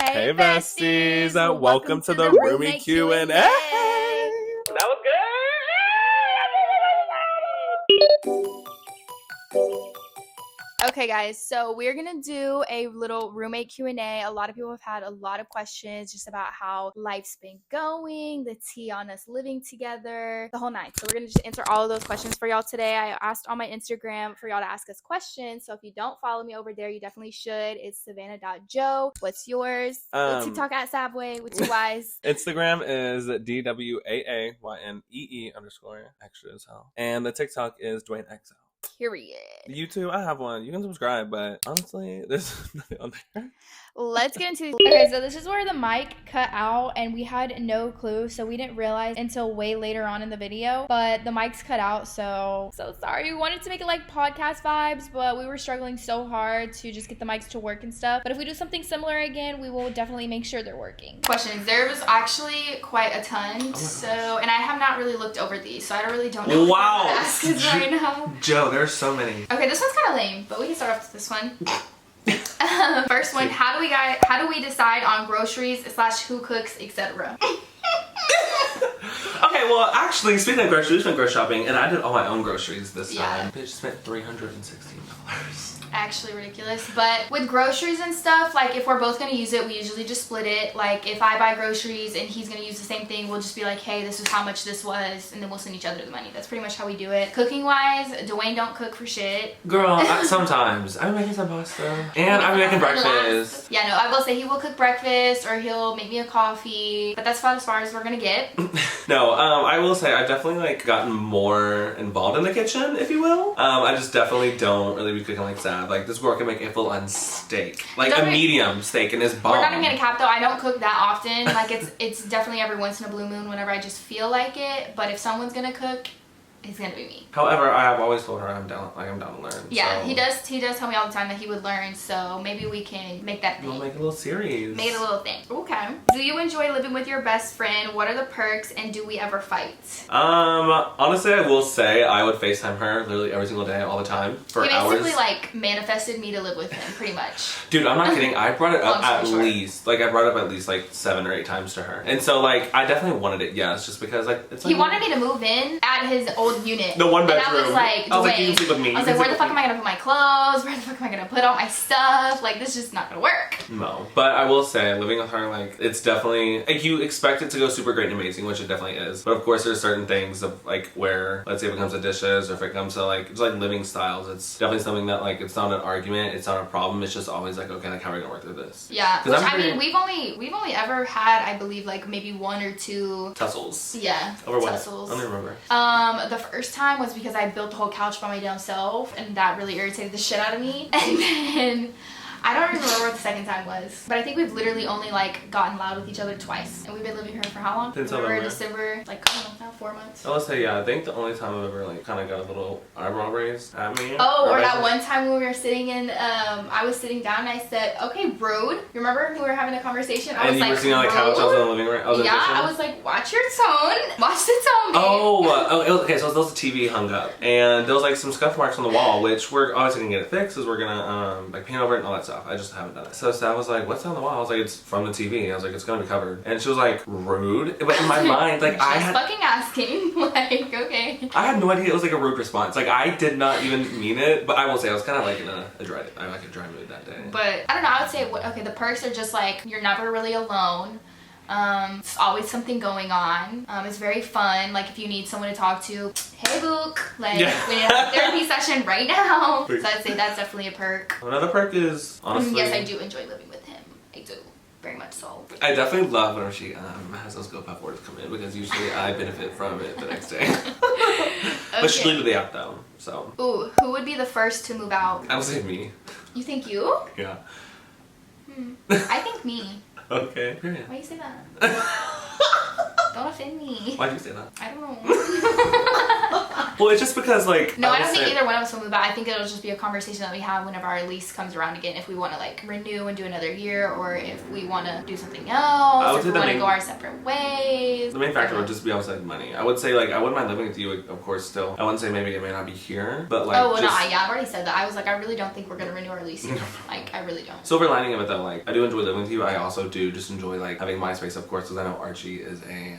Hey besties, welcome to the Roomie Q&A. That was good. Okay guys, so we're gonna do a little roommate Q&A. A lot of people have had a lot of questions just about how life's been going, the tea on us living together, the whole nine. So we're gonna just answer all of those questions for y'all today. I asked on my Instagram for y'all to ask us questions, so if you don't follow me over there, you definitely should. It's savannah.joe. What's yours? TikTok at SavWay with 2 Y's. Instagram is DWAAYNEE_, extra as hell. And the TikTok is DwayneXO. Period. YouTube, I have one. You can subscribe, but honestly, there's nothing on there. Let's get into okay, so this is where the mic cut out and we had no clue, so we didn't realize until way later on in the video, but the mic's cut out, so sorry. We wanted to make it like podcast vibes, but we were struggling so hard to just get the mics to work and stuff. But if we do something similar again, we will definitely make sure they're working. Questions. There was actually quite a ton, and I have not really looked over these, so I don't know what to ask right now. Joe, there's so many. Okay, this one's kind of lame, but we can start off with this one. First one, how do we decide on groceries / who cooks, etc.? Okay, well, actually, speaking of groceries, we went grocery shopping, and I did all my own groceries this time. Bitch spent $316. Actually ridiculous, but with groceries and stuff, like if we're both gonna use it, we usually just split it. Like if I buy groceries and he's gonna use the same thing, we'll just be like, hey, this is how much this was, and then we'll send each other the money. That's pretty much how we do it. Cooking wise, Dwayne don't cook for shit. Girl, sometimes I'm making some pasta and I'm making breakfast. Yeah, no, I will say he will cook breakfast or he'll make me a coffee, but that's about as far as we're gonna get. No, I will say I've definitely like gotten more involved in the kitchen, if you will. I just definitely don't really be cooking like that. Like this girl can make a full-on steak, like a medium steak, and it's bomb. We're not even gonna cap though. I don't cook that often. Like it's definitely every once in a blue moon whenever I just feel like it. But if someone's gonna cook, it's gonna be me. However, I have always told her I'm down to learn. Yeah, so. He does tell me all the time that he would learn. So maybe we can make that thing. We'll make a little series. Make it a little thing. Okay. Do you enjoy living with your best friend? What are the perks? And do we ever fight? Honestly, I will say I would FaceTime her literally every single day, all the time, for hours. He basically like manifested me to live with him, pretty much. Dude, I'm not kidding. I brought it up at least like 7 or 8 times to her, and so like I definitely wanted it. Yes, just because like it's like he wanted me to move in at his old unit. The one bedroom. And I was like, you can sleep with me. I was like, where the fuck am I gonna put my clothes? Where the fuck am I gonna put all my stuff? Like, this is just not gonna work. No. But I will say, living with her, like, it's definitely, like, you expect it to go super great and amazing, which it definitely is. But of course, there's certain things of, like, where, let's say if it comes to dishes, or if it comes to, like, just, like, living styles, it's definitely something that, like, it's not an argument, it's not a problem, it's just always, like, okay, like, how are we gonna work through this? Yeah. Which, I mean, we've only ever had, I believe, like, maybe 1 or 2... tussles. Yeah. Over what? Tussles. I don't remember. The first time was because I built the whole couch by my damn self, and that really irritated the shit out of me. And then I don't remember what the second time was, but I think we've literally only like gotten loud with each other twice, and we've been living here for how long? Since December, like I don't know, now 4 months. I would say yeah. I think the only time I've ever like kind of got a little eyebrow raised at me. Oh, or that one time when we were sitting in, I was sitting down and I said, "Okay, rude." You remember we were having a conversation? I was you were sitting on the couch. I was in the living room. Yeah, I was like, "Watch your tone. Watch the tone." Babe. Okay. So there was a TV hung up, and there was like some scuff marks on the wall, which we're obviously gonna get it fixed, because we're gonna like paint over it and all that stuff. I just haven't done it. So Sav was like, "What's on the wall?" I was like, "It's from the TV." I was like, "It's gonna be covered." And she was like, "Rude." But in my mind, like I had fucking asking, like, okay. I had no idea it was like a rude response. Like I did not even mean it, but I will say I was kind of like in a dry mood that day. But I don't know. I would say okay, the perks are just like you're never really alone. It's always something going on. It's very fun. Like if you need someone to talk to, hey Book, like we need a therapy session right now. So I'd say that's definitely a perk. Another perk is honestly. Yes, I do enjoy living with him. I do. Very much so. I definitely love when she has those GoPuff orders come in, because usually I benefit from it the next day. Okay. But she'll leave the day out though, so. Ooh, who would be the first to move out? I would say me. You think you? Yeah. I think me. Okay. Why you say that? Don't offend me. Why'd you say that? I don't know. Well, it's just because like no, I don't think either one of us will move out. I think it'll just be a conversation that we have whenever our lease comes around again, if we want to like renew and do another year, or if we want to do something else, or if we want to go our separate ways. The main factor would just be obviously like money. I would say like I wouldn't mind living with you, of course. Still, I wouldn't say maybe it may not be here, but like oh well, no, yeah, I've already said that. I was like, I really don't think we're gonna renew our lease here. Like, I really don't. Silver lining of it though, like I do enjoy living with you. I also do just enjoy like having my space, of course, because I know Archie is a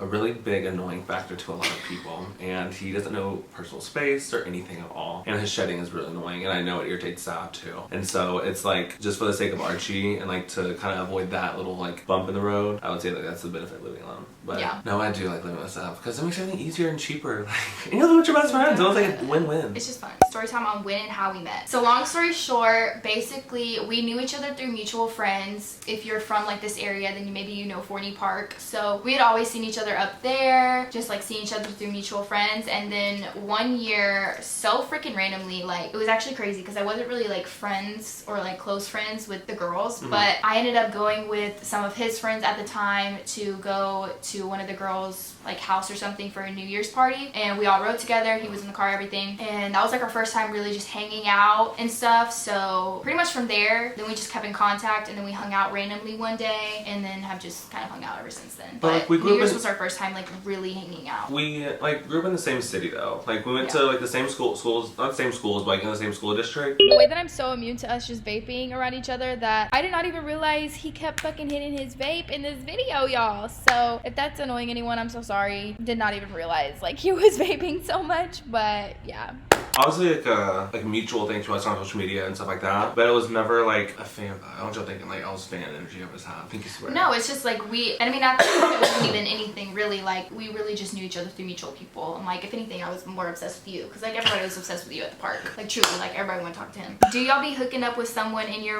really big annoying factor to a lot of people, and he doesn't know personal space or anything at all, and his shedding is really annoying, and I know it irritates Sav too. And so it's like, just for the sake of Archie and like to kind of avoid that little like bump in the road, I would say that that's the benefit of living alone. But yeah, no, I do like living with Sav because it makes everything easier and cheaper. Like, you know, with your best friends, it was like a win-win. It's just fun. Story time on when and how we met. So long story short, basically we knew each other through mutual friends. If you're from like this area, then maybe you know Forney Park. So we had always seen each other up there, just like seeing each other through mutual friends. And then one year, so freaking randomly, like it was actually crazy because I wasn't really like friends or like close friends with the girls, but I ended up going with some of his friends at the time to go to one of the girls' like house or something for a New Year's party, and we all rode together. He was in the car, everything, and that was like our first time really just hanging out and stuff. So pretty much from there, then we just kept in contact, and then we hung out randomly one day, and then have just kind of hung out ever since then. But like, New Year's was our first time like really hanging out. We like grew up in the same city though. Like we went to like the same schools, not the same schools, but like in the same school district. The way that I'm so immune to us just vaping around each other that I did not even realize he kept fucking hitting his vape in this video, y'all. So if that's annoying anyone, I'm so sorry. Did not even realize like he was vaping so much, but yeah. Honestly, like a mutual thing to us on social media and stuff like that, but it was never like a fan. I don't know, thinking like I was fan energy of his hat. I think you swear. No, it's just like I mean, not that it wasn't even anything really. Like we really just knew each other through mutual people. And like if anything, I was more obsessed with you because like everybody was obsessed with you at the park. Like truly, like everybody wanted to talk to him. Do y'all be hooking up with someone in your?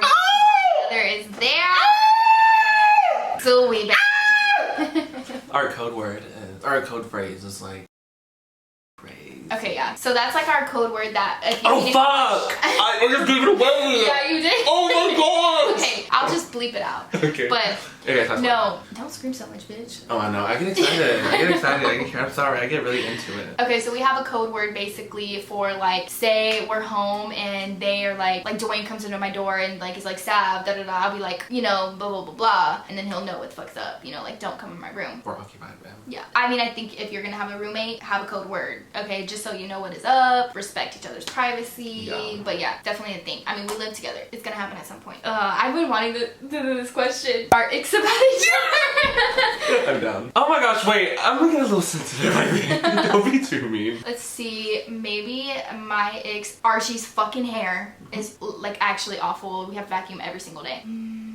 There is there. So we. Our code word is, our code phrase is like. Okay, yeah. So that's like our code word that. Oh fuck! I just gave it away. Yeah, you did. Oh my god. Okay, I'll just bleep it out. Okay. But okay, no, don't scream so much, bitch. Oh, I know. I get excited. I'm sorry. I get really into it. Okay, so we have a code word basically for like, say we're home and they are like Dwayne comes into my door and like is like Sav, da da da. I'll be like, you know, blah blah blah blah, and then he'll know what the fuck's up. You know, like don't come in my room. We're occupied, man. Yeah. I mean, I think if you're gonna have a roommate, have a code word. Okay, just so you know what is up, respect each other's privacy. Yeah. But yeah, definitely a thing. I mean, we live together. It's gonna happen at some point. I've been wanting to do this question. Our icks about each other. I'm down. Oh my gosh, wait. I'm getting a little sensitive, I think. Don't be too mean. Let's see. Maybe my icks, Archie's fucking hair is like actually awful. We have to vacuum every single day.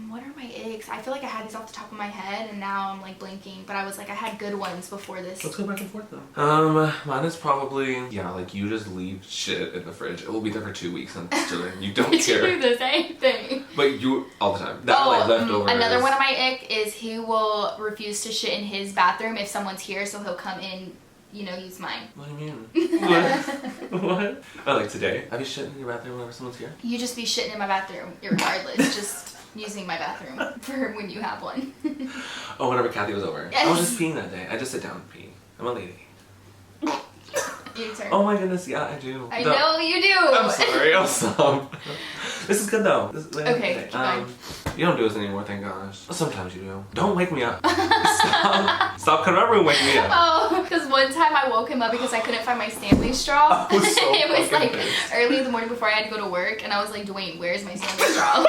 What are my icks? I feel like I had these off the top of my head and now I'm like blinking, but I was like, I had good ones before this. Let's go back and forth though. Mine is probably, yeah, like you just leave shit in the fridge. It will be there for 2 weeks and it's chilling. You don't care. You do the same thing. But you, all the time. That like leftovers. Another one of my ick is he will refuse to shit in his bathroom if someone's here, so he'll come in, you know, use mine. What do you mean? What? What? Oh, like today? Have you shit in your bathroom whenever someone's here? You just be shitting in my bathroom, regardless. Just using my bathroom for when you have one. Oh, whenever Kathy was over. Yes. I was just peeing that day. I just sit down and pee. I'm a lady. Your turn. Oh my goodness, yeah, I do. I know you do. I'm sorry, I'll stop. This is good though. Okay, keep going. You don't do this anymore, thank gosh. Sometimes you do. Don't wake me up. Stop coming over and wake me up. Oh, because one time I woke him up because I couldn't find my Stanley straw. I was so it was like pissed. early in the morning before I had to go to work, and I was like, Dwayne, where's my Stanley straw? Like,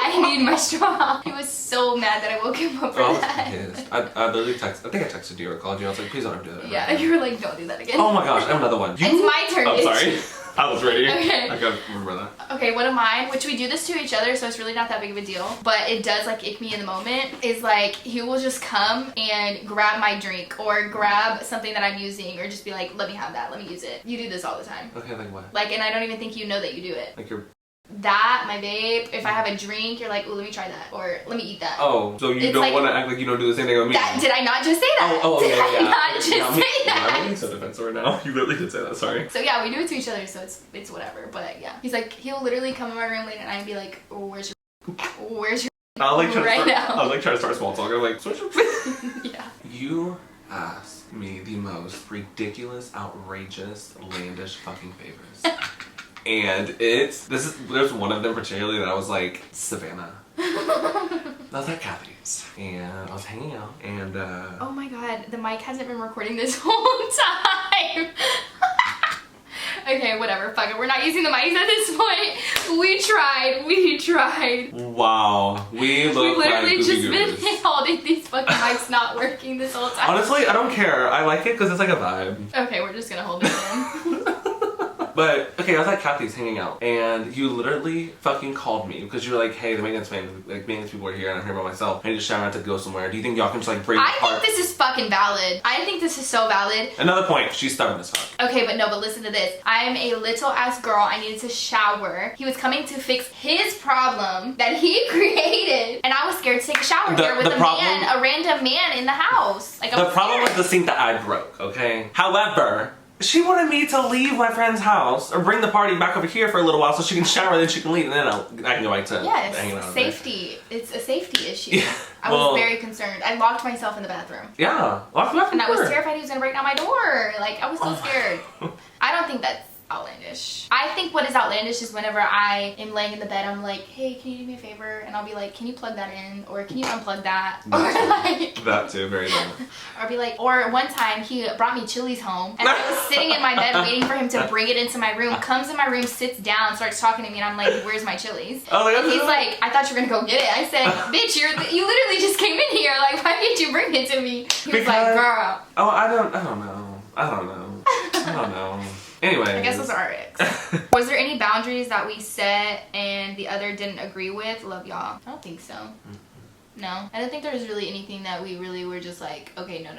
I need my straw. He was so mad that I woke him up for that. I was pissed. I literally texted, I think I texted you or called you. I was like, please don't ever do that. Yeah, you were like, don't do that again. Oh my gosh, I have another one. It's my turn. I'm sorry. I was ready. Okay. I gotta remember that. Okay, one of mine, which we do this to each other, so it's really not that big of a deal, but it does like ick me in the moment, is like he will just come and grab my drink or grab something that I'm using or just be like, let me have that, let me use it. You do this all the time. Okay, like what? Like, and I don't even think you know that you do it. Like you're... That, my vape, if I have a drink, you're like, ooh, let me try that, or let me eat that. Oh, so you don't like, want to act like you don't do the same thing with me? Did I not just say that? Did I not just say that? I'm getting so defensive right now. You literally did say that, sorry. So yeah, we do it to each other, so it's whatever, but yeah. He's like, he'll literally come in my room late at night and be like, oh, where's your I'll like try right to start, now. I'll like try to start small talk. I'm like, switch. Yeah. You ask me the most ridiculous, outrageous, outlandish fucking favors. And there's one of them particularly that I was like, Savannah. I was at Kathy's and I was hanging out and oh my god, the mic hasn't been recording this whole time. Okay, whatever, fuck it. We're not using the mics at this point. We tried. Wow. We've literally just been holding these fucking mics not working this whole time. Honestly, I don't care. I like it because it's like a vibe. Okay, we're just gonna hold it in. But, okay, I was at Kathy's hanging out, and you literally fucking called me because you were like, hey, the maintenance people are here, and I'm here by myself. I need to shout out to go somewhere. Do you think y'all can just, like, break apart? I think this is fucking valid. I think this is so valid. Another point, she's stubborn as fuck. Okay, but listen to this. I am a little ass girl. I needed to shower. He was coming to fix his problem that he created, and I was scared to take a shower here with a random man in the house. Like, the problem was the sink that I broke, okay? However, she wanted me to leave my friend's house or bring the party back over here for a little while so she can shower, then she can leave, and then I can go back to hanging out. Safety. It's a safety issue. Yeah. I was very concerned. I locked myself in the bathroom. Yeah, locked the bathroom. And I was terrified he was gonna break down my door. Like, I was so scared. I don't think that's outlandish. I think what is outlandish is whenever I am laying in the bed, I'm like, hey, can you do me a favor? And I'll be like, can you plug that in? Or can you unplug that? Or like... That too, very dumb. Or be like, or one time he brought me Chili's home and I was sitting in my bed waiting for him to bring it into my room, comes in my room, sits down, starts talking to me, and I'm like, where's my Chili's? Oh my God. And he's like, I thought you were gonna go get it. I said, bitch, you literally just came in here. Like, why did you bring it to me? He was like, girl. Oh, I don't know. Anyway. I guess those are our ex. Was there any boundaries that we set and the other didn't agree with? Love y'all. I don't think so. No. I don't think there was really anything that we really were just like, okay, no,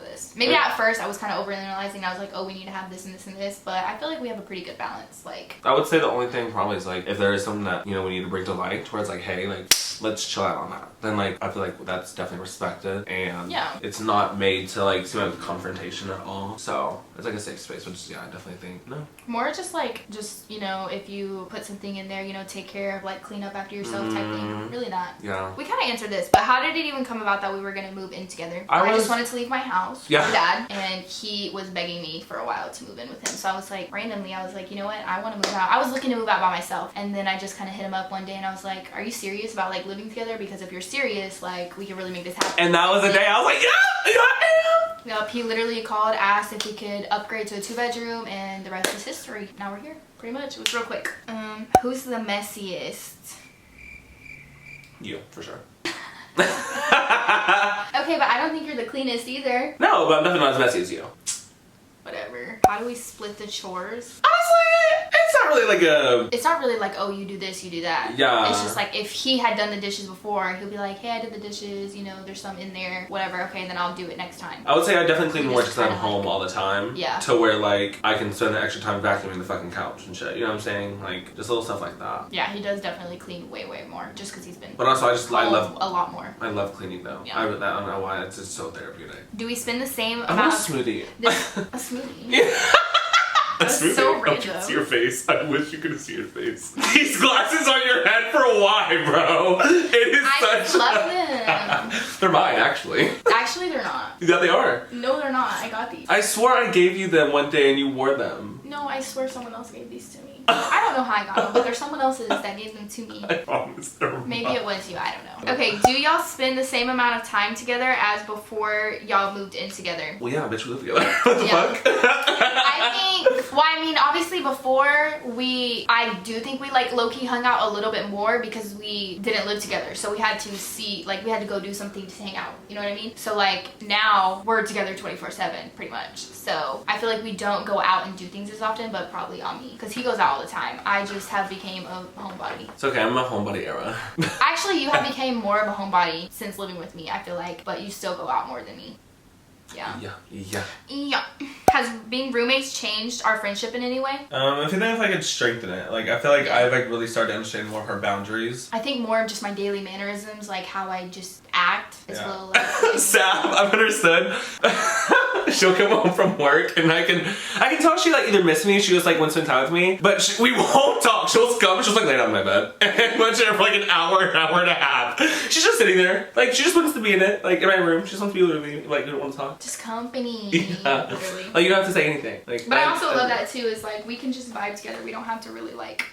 this. Maybe at first I was kind of overanalyzing. I was like, oh, we need to have this and this and this. But I feel like we have a pretty good balance. Like, I would say the only thing probably is like, if there is something that, you know, we need to bring to light, where it's like, hey, like, let's chill out on that. Then like, I feel like that's definitely respected. And it's not made to like seem like a confrontation at all. So it's like a safe space, which I definitely think, no. More just like, you know, if you put something in there, you know, take care of like clean up after yourself type thing. Really not. Yeah. We kind of answered this, but how did it even come about that we were going to move in together? I just wanted to leave my house with Dad, and he was begging me for a while to move in with him. So I was like, randomly, I was like, you know what? I want to move out. I was looking to move out by myself. And then I just kind of hit him up one day and I was like, are you serious about like living together? Because if you're serious, like, we can really make this happen. And that was the day I was like, yeah, I am. Yep, he literally called, asked if we could upgrade to a 2-bedroom, and the rest is history. Now we're here, pretty much. It was real quick. Who's the messiest? You, for sure. Okay, but I don't think you're the cleanest either. No, but I'm definitely not as messy as you. Whatever. How do we split the chores? Honestly, it's not really like a... It's not really like, oh, you do this, you do that. Yeah. It's just like, if he had done the dishes before, he'll be like, hey, I did the dishes, you know, there's some in there, whatever, okay, then I'll do it next time. I would say I definitely clean more because I'm home all the time. Yeah. To where, like, I can spend the extra time vacuuming the fucking couch and shit, you know what I'm saying? Like, just little stuff like that. Yeah, he does definitely clean way more, just because he's been... But also, I love... a lot more. I love cleaning, though. Yeah. I don't know why, it's just so therapeutic. Do we spend the same amount... I want a smoothie. A smoothie? Yeah. That's so random. I can see your face. I wish you could see your face. These glasses on your head for why, bro? It is I love them. They're mine, actually. Actually, they're not. Yeah, they are. No, they're not. I got these. I swore I gave you them one day and you wore them. No, I swear someone else gave these to me. I don't know how I got them, but there's someone else's that gave them to me. I promise they're mine. Maybe it was you. I don't know. Okay, do y'all spend the same amount of time together as before y'all moved in together? Well, yeah, bitch, we live together. What the fuck? I think, well, I mean, obviously before I do think we like low-key hung out a little bit more because we didn't live together. So we had to see, like, we had to go do something to hang out. You know what I mean? So like now we're together 24/7 pretty much. So I feel like we don't go out and do things as often, but probably on me because he goes out all the time. I just have became a homebody. It's okay, I'm a homebody era. Actually, you have became more of a homebody since living with me, I feel like, but you still go out more than me. Yeah. Yeah. Has being roommates changed our friendship in any way? I think if I could strengthen it. Like, I feel like I've like really started to understand more of her boundaries. I think more of just my daily mannerisms, like how I just act. Is a little like... Sav, I've understood. She'll come home from work and I can tell she like either missed me, she just like wants to spend time with me, but we won't talk. She'll come, she'll like lay down in my bed and watch her for like an hour and a half. She's just sitting there, like she just wants to be in it, like in my room. She just wants to be with me, like we don't want to talk. Just company. Yeah. Literally. Like you don't have to say anything. Like, But I also love that too. Is like we can just vibe together. We don't have to really like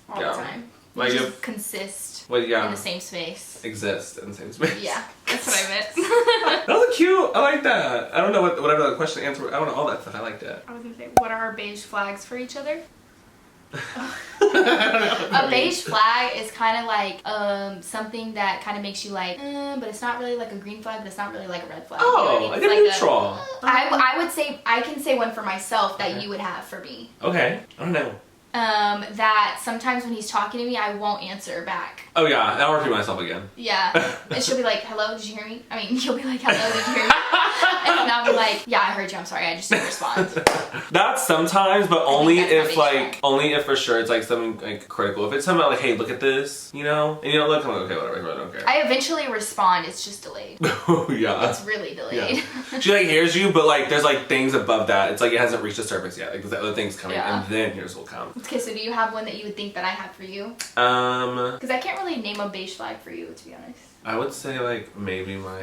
all the time. We Like just consist well, in the same space. Exist in the same space. Yeah, that's what I meant. That was cute. I like that. I don't know whatever the question answer. I don't know all that stuff. I liked it. I was gonna say, what are our beige flags for each other? A beige flag is kind of like something that kind of makes you like, but it's not really like a green flag, but it's not really like a red flag. Oh, you know what I like mean? a neutral. I would say I can say one for myself that you would have for me. Okay, I don't know. That sometimes when he's talking to me, I won't answer back. Oh yeah, I'll repeat myself again. Yeah, and she'll be like, "Hello, did you hear me?" I mean, you'll be like, "Hello, did you hear me?" And then I'll be like, "Yeah, I heard you. I'm sorry, I just didn't respond." That's sometimes, but only if like, only if for sure it's like something like critical. If it's something like, "Hey, look at this," you know, and you don't look, I'm like, okay, whatever, I don't care. I eventually respond. It's just delayed. Oh yeah. It's really delayed. Yeah. She like hears you, but like there's like things above that. It's like it hasn't reached the surface yet. Like there's other things coming, and then yours will come. Okay, so do you have one that you would think that I have for you? Because I can't really name a beige flag for you, to be honest. I would say like maybe my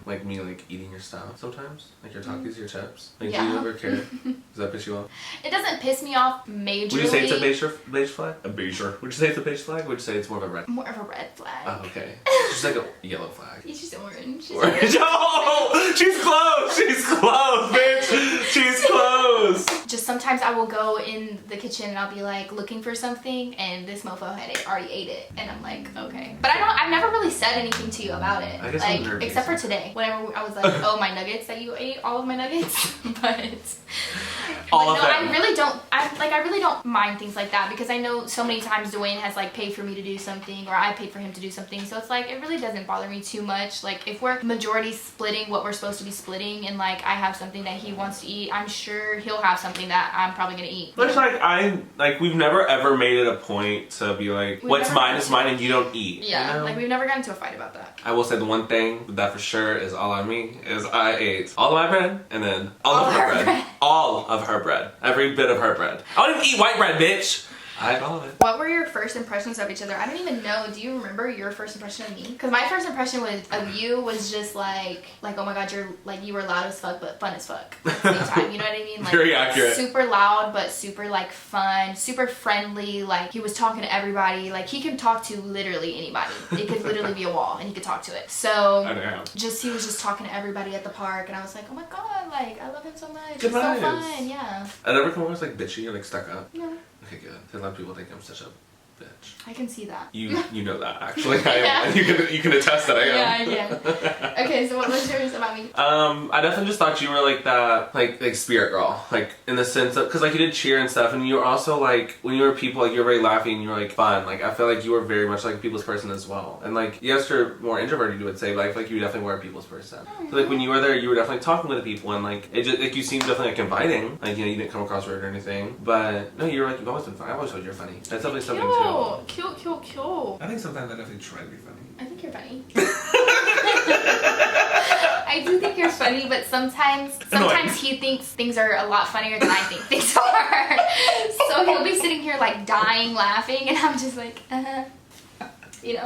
like me like eating your stuff sometimes, like your Takis, your chips. Like do you ever care? Does that piss you off? It doesn't piss me off majorly. Would you say it's a beige flag? A beige. Would you say it's a beige flag? Would you say it's more of a red? More of a red flag. Oh, okay. It's just like a yellow flag. It's just orange. Orange. Oh, she's close. She's close, bitch. She's close. Just sometimes I will go in the kitchen and I'll be like looking for something, and this mofo had already ate it, and I'm like, okay. But I've never really said anything to you about it. I guess like, I'm nervous. except for today, whenever I was like, oh, my nuggets that you ate, all of my nuggets. But all of them. I really don't mind things like that, because I know so many times Dwayne has like paid for me to do something, or I paid for him to do something, so it's like it really doesn't bother me too much. Like if we're majority splitting what we're supposed to be splitting, and like I have something that he wants to eat, I'm sure he'll have something that I'm probably gonna eat. But it's like we've never ever made it a point to be like, what's mine is mine and you don't eat. Yeah, you know? like we've never gotten into a fight about that. I will say the one thing that for sure is all on me is I ate all of my bread and then all of her bread. All of her bread. Every bit of her bread. I don't even eat white bread, bitch. I ate all of it. What were your first impressions of each other? I don't even know. Do you remember your first impression of me? Because my first impression of you was just like oh my god, you were loud as fuck but fun as fuck at the same time. You know what I mean? Like, very accurate. Super loud but super like fun, super friendly. Like he was talking to everybody. Like he could talk to literally anybody. It could literally be a wall and he could talk to it. So he was just talking to everybody at the park, and I was like, oh my god, like I love him so much. It's so fun. Yeah. I never come across like bitchy or like stuck up. No. Okay, good. A lot of people think I'm such a bitch. I can see that. You know that actually. I am. You can attest that I am. Yeah, I can. Okay, so what was yours about me? I definitely just thought you were like that, like spirit girl, like in the sense of, because like you did cheer and stuff, and you were also like when you were people, like you were very laughing, and you were like fun. Like I feel like you were very much like a people's person as well. And like yes, you're more introverted, you would say, but I feel like you definitely were a people's person. So like when you were there, you were definitely talking with the people, and like it just like you seemed definitely like inviting. Like you know you didn't come across rude or anything, but no, you were like you've always been funny. I always thought you're funny. That's definitely something too. Cute. I think sometimes I definitely try to be funny. I think you're funny. I do think you're funny, but sometimes he thinks things are a lot funnier than I think things are. So he'll be sitting here like dying laughing, and I'm just like, you know.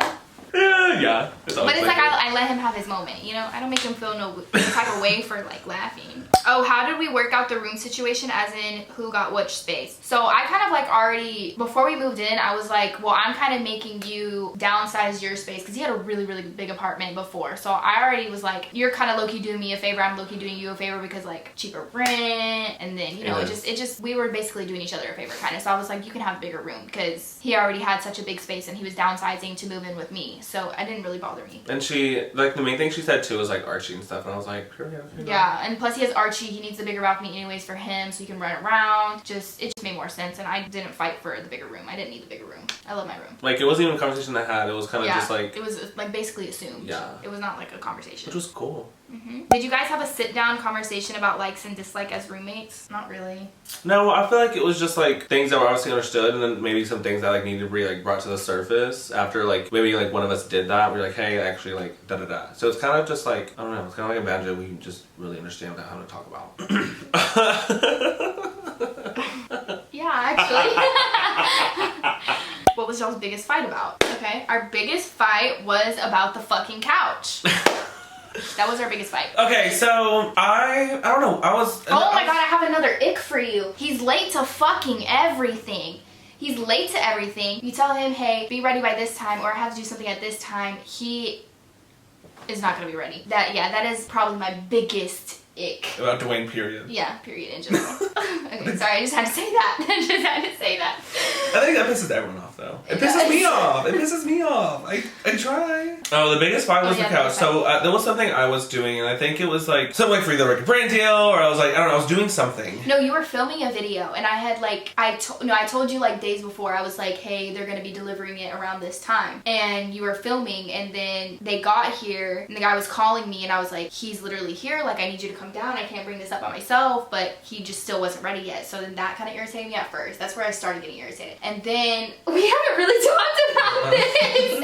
Yeah. But it's like I let him have his moment, you know? I don't make him feel no type of way for like laughing. Oh, how did we work out the room situation, as in who got which space? So I kind of like already, before we moved in, I was like, well, I'm kind of making you downsize your space, because he had a really, really big apartment before. So I already was like, you're kind of low-key doing me a favor, I'm low-key doing you a favor, because like cheaper rent, and then, you know, it just, we were basically doing each other a favor kind of. So I was like, you can have a bigger room, because he already had such a big space and he was downsizing to move in with me. So it didn't really bother me. And she, like, the main thing she said too was like Archie and stuff, and I was like, sure, yeah. Yeah, and plus he has Archie, he needs a bigger balcony anyways for him, so he can run around. It just made more sense, and I didn't fight for the bigger room. I didn't need the bigger room. I love my room. Like, it wasn't even a conversation I had, it was kind of just like... it was like basically assumed. Yeah. It was not like a conversation. Which was cool. Did you guys have a sit-down conversation about likes and dislikes as roommates? Not really. No, I feel like it was just like things that were obviously understood, and then maybe some things that like needed to be like brought to the surface after like maybe like one of us did that. We're like, hey, actually like da da da. So it's kind of just like, I don't know, it's kind of like a bad joke we just really understand how to talk about. Yeah, actually. What was y'all's biggest fight about? Okay, our biggest fight was about the fucking couch. That was our biggest fight. Okay, so I don't know. Oh my god, I have another ick for you. He's late to fucking everything. He's late to everything. You tell him, hey, be ready by this time, or I have to do something at this time. He is not gonna be ready. That is probably my biggest ick. About Dwayne, period. Yeah, period in general. Okay, sorry, I just had to say that. I think that pisses everyone off, though. It pisses me off. It pisses me off. I try. Oh, the biggest fight was the couch. So there was something I was doing, and I think it was like something like for either like a brand deal, or I was like, I don't know, I was doing something. No, you were filming a video, and I had like, I told you like days before, I was like, hey, they're gonna be delivering it around this time. And you were filming, and then they got here, and the guy was calling me, and I was like, he's literally here, like I need you to come down. I can't bring this up by myself, but he just still wasn't ready yet. So then that kind of irritated me at first. That's where I started getting irritated. And then we haven't really talked about this.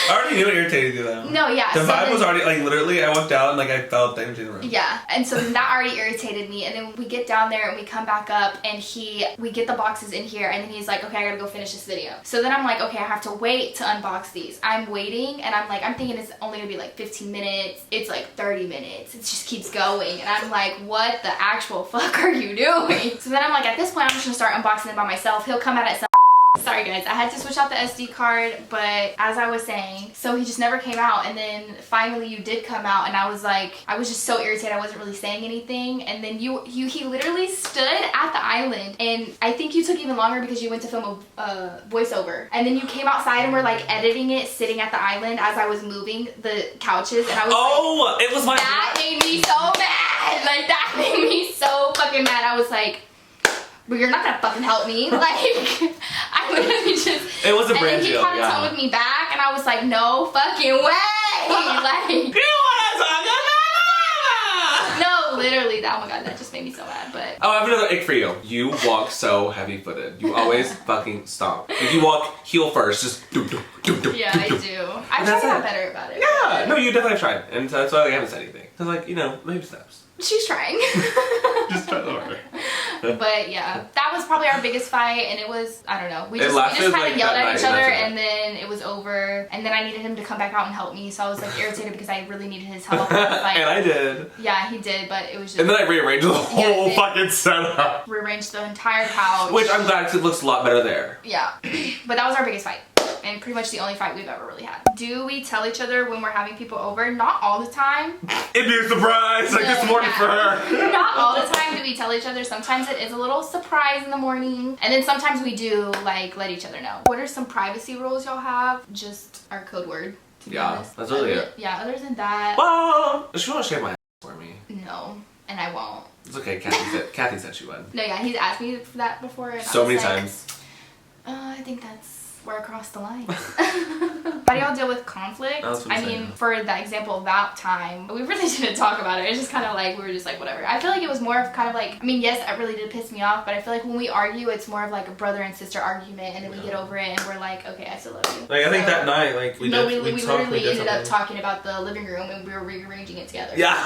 I already knew it irritated you though. No, yeah. The vibe was already, like, literally, I walked out and, like, I felt things in the room. Yeah, and so then that already irritated me. And then we get down there and we come back up and we get the boxes in here, and then he's like, okay, I gotta go finish this video. So then I'm like, okay, I have to wait to unbox these. I'm waiting, and I'm thinking it's only gonna be like 15 minutes. It's like 30 minutes. It just keeps going. And I'm like, what the actual fuck are you doing? So then I'm like, at this point, I'm just gonna start unboxing it by myself. He'll come out at some. Sorry guys, I had to switch out the SD card, but as I was saying, so he just never came out, and then finally you did come out, and I was just so irritated. I wasn't really saying anything, and then he literally stood at the island, and I think you took even longer because you went to film a voiceover, and then you came outside and were like editing it sitting at the island as I was moving the couches, and I was it was my that made me so mad. Like that made me so fucking mad. I was like, but you're not gonna fucking help me. Like, I literally just. It was a brand deal. And then he kind of toned with me back, and I was like, no fucking way. Like, you wanna talk about? No, literally. Oh my god, that just made me so mad. But oh, I have another ick for you. You walk so heavy-footed. You always fucking stomp. If you walk heel first, just do. Yeah, I do. I try to get better about it. Yeah, no, you definitely have tried, and that's why I haven't said anything. Cause like, you know, maybe steps. She's trying. Just try harder. But yeah, that was probably our biggest fight, and it was, I don't know, we just kind like of yelled at each other, and then it was over, and then I needed him to come back out and help me, so I was like irritated because I really needed his help. Like, and I did. Yeah, he did, but it was just. And then I rearranged the whole fucking setup. Rearranged the entire couch. Which I'm glad because it looks a lot better there. Yeah, but that was our biggest fight. And pretty much the only fight we've ever really had. Do we tell each other when we're having people over? Not all the time. It'd be a surprise, like this morning for her. Not all the time do we tell each other. Sometimes it is a little surprise in the morning. And then sometimes we do, like, let each other know. What are some privacy rules y'all have? Just our code word, to be honest. That's really it. Yeah, other than that. Well, she won't shave my ass for me. No, and I won't. It's okay, Kathy said she would. No, yeah, he's asked me for that before. And so many times. I think that's where I crossed the line. How do y'all deal with conflict? I mean, for the example of that time, we really didn't talk about it. It's just kind of like, we were just like, whatever. I feel like it was more of kind of like, I mean, yes, it really did piss me off, but I feel like when we argue, it's more of like a brother and sister argument, and then we get over it, and we're like, okay, I still love you. Like, I think that night, like, we literally ended up talking about the living room, and we were rearranging it together. Yeah.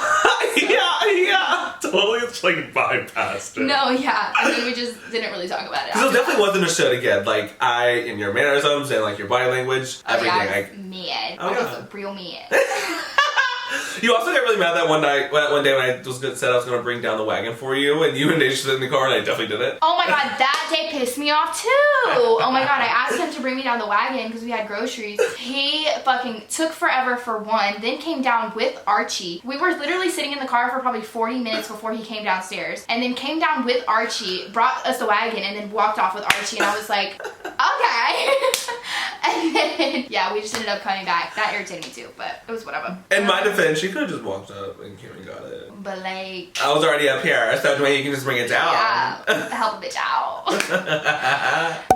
yeah. Totally, it's like bypassed it. No, yeah. I mean, we just didn't really talk about it. Because it definitely wasn't a show again. Like, in your mannerisms and like your body language, everything. Yeah, I was mad. I was real mad. You also got really mad that one day when I said I was going to bring down the wagon for you, and you and Nate stood in the car, and I definitely did it. Oh my god, that day pissed me off too. Oh my god, I asked him to bring me down the wagon because we had groceries. He fucking took forever for one, then came down with Archie. We were literally sitting in the car for probably 40 minutes before he came downstairs, and then came down with Archie, brought us the wagon, and then walked off with Archie, and I was like, okay. And then, yeah, we just ended up coming back. That irritated me too, but it was whatever. In my defense, she could have just walked up and came and got it. But like, I was already up here, so you can just bring it down. Yeah, help a bitch out.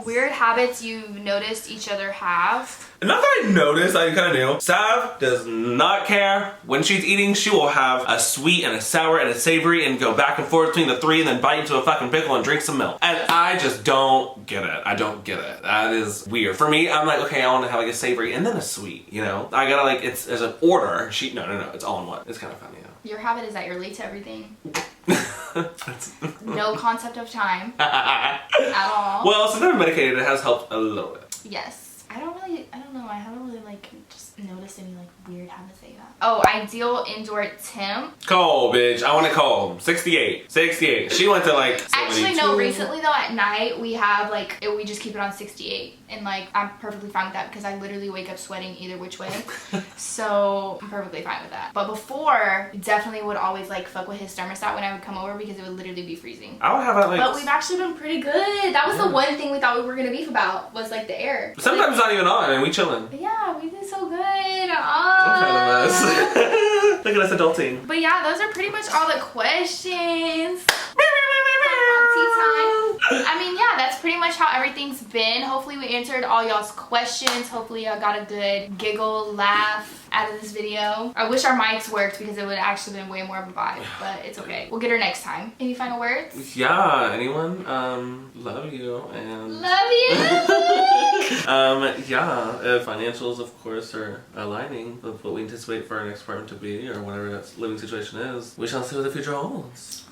Weird habits you noticed each other have. Not that I noticed, I kind of knew. Sav does not care. When she's eating, she will have a sweet and a sour and a savory and go back and forth between the three and then bite into a fucking pickle and drink some milk. And I just don't get it. I don't get it. That is weird. For me, I'm like, okay, I want to have like a savory and then a sweet, you know? I gotta like, there's an order. No, it's all in one. It's kind of funny, though. Your habit is that you're late to everything. No concept of time at all. Well, since I'm medicated, it has helped a little bit. Yes. I don't know. I haven't really like just noticed any like weird how to say that. Oh, ideal indoor temp. Cold, bitch. I want it cold. 68. 68. She went to like 72. Actually, no. Recently though, at night we have like we just keep it on 68, and like I'm perfectly fine with that because I literally wake up sweating either which way. So I'm perfectly fine with that. But before, definitely would always like fuck with his thermostat when I would come over because it would literally be freezing. I would have that like. But we've actually been pretty good. That was the one thing we thought we were gonna beef about was like the air. Sometimes not even on, and we chilling. But yeah, we did so good. I'm proud of us. Look at us adulting. But yeah, those are pretty much all the questions. I mean, yeah, that's pretty much how everything's been. Hopefully we answered all y'all's questions. Hopefully y'all got a good giggle, laugh out of this video. I wish our mics worked because it would actually been way more of a vibe, but it's okay. We'll get her next time. Any final words? Yeah, anyone? Love you and love you. Yeah, if financials of course are aligning with what we anticipate for our next apartment to be or whatever that living situation is, we shall see what the future holds.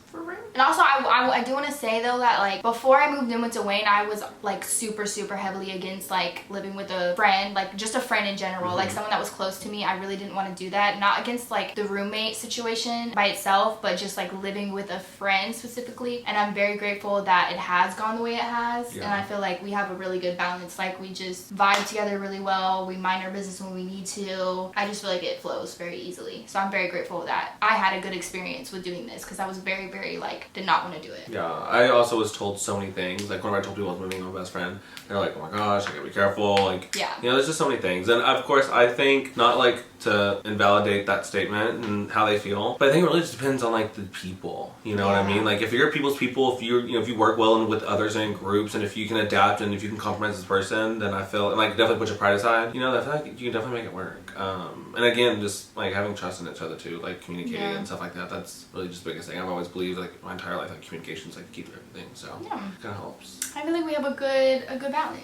And also, I do want to say though that like before I moved in with Dwayne, I was like super heavily against like living with a friend, like just a friend in general, like someone that was close to me. I really didn't want to do that. Not against like the roommate situation by itself, but just like living with a friend specifically. And I'm very grateful that it has gone the way it has. Yeah. And I feel like we have a really good balance. Like we just vibe together really well. We mind our business when we need to. I just feel like it flows very easily. So I'm very grateful that I had a good experience with doing this because I was very like did not want to do it. Yeah, I also was told so many things. Like whenever I told people I was moving with my best friend, they're like, oh my gosh, I gotta be careful. Like, yeah, you know, there's just so many things. And of course, I think not like to invalidate that statement and how they feel, but I think it really just depends on like the people. You know what I mean? Like if you're people's people, if you're, you know, if you work well and with others and in groups, and if you can adapt and if you can compromise this person, then I feel and like definitely put your pride aside. You know, I feel like you can definitely make it work. And again, just like having trust in each other too, like communicating and stuff like that. That's really just the biggest thing. I've always believed like my entire life, like communication's like the key to everything. So it kind of helps. I feel like we have a good balance.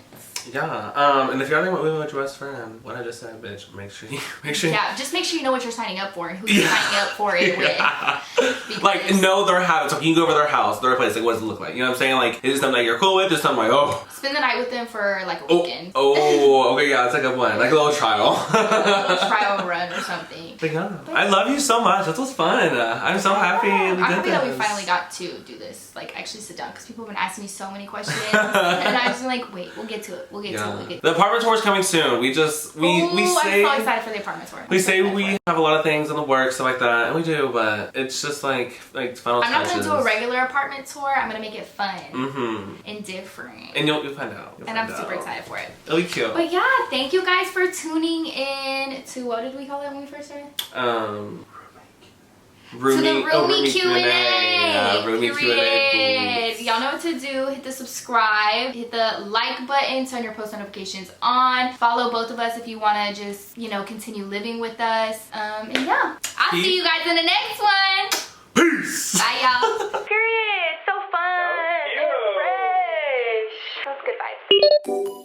Yeah. And if you're thinking about moving with your best friend, what I just said, bitch, make sure you Yeah, just make sure you know what you're signing up for and who you're signing up for it with. Like know their habits. Like you can go over their house, their place. Like what does it look like? You know what I'm saying? Like is it something that you're cool with? Is it something like spend the night with them for like a weekend. Okay, yeah, it's like a one, like a little trial. A little trial run or something. But yeah, I love you so much. This was fun. I'm so happy. I'm happy that we finally got to do this. Like actually sit down because people have been asking me so many questions, and I was like, wait, we'll get to it. We'll get to it. The apartment tour is coming soon. We say I'm so excited for the apartment tour. We say we have a lot of things in the works, stuff like that, and we do, but it's just like final touches. I'm not gonna do a regular apartment tour. I'm gonna make it fun and different. And you'll find out. I'm super excited for it. It'll be cute. But yeah, thank you guys for tuning in to what did we call it when we first started? Roomie Q&A. Yeah, Roomie Q&A. Y'all know what to do. Hit the subscribe. Hit the like button. Turn your post notifications on. Follow both of us if you want to just, you know, continue living with us. And yeah, I'll see you guys in the next one. Peace. Bye, y'all. Period. So fun. And fresh. That was good vibes.